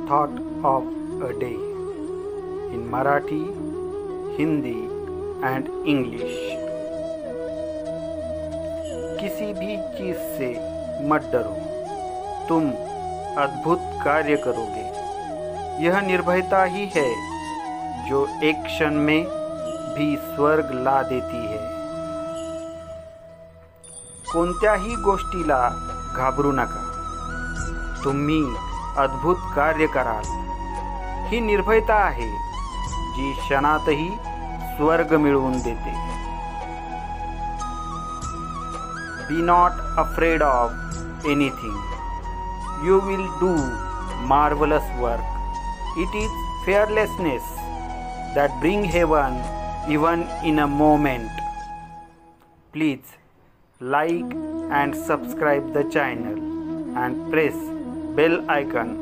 thought of a day in Marathi, Hindi and English. किसी भी चीज़ से मत डरो, तुम अद्भुत कार्य करोगे। यह निर्भयता ही है जो एक क्षण में भी स्वर्ग ला देती है। कोणत्याही गोष्टीला घाबरू नका, तुम्ही अद्भुत कार्य कराल। ही निर्भयता आहे जी क्षणातही स्वर्ग मिळवून देते। Be not afraid of anything, you will do marvelous work. It is fearlessness that bring heaven even in a moment. Please like and subscribe the channel and press bell icon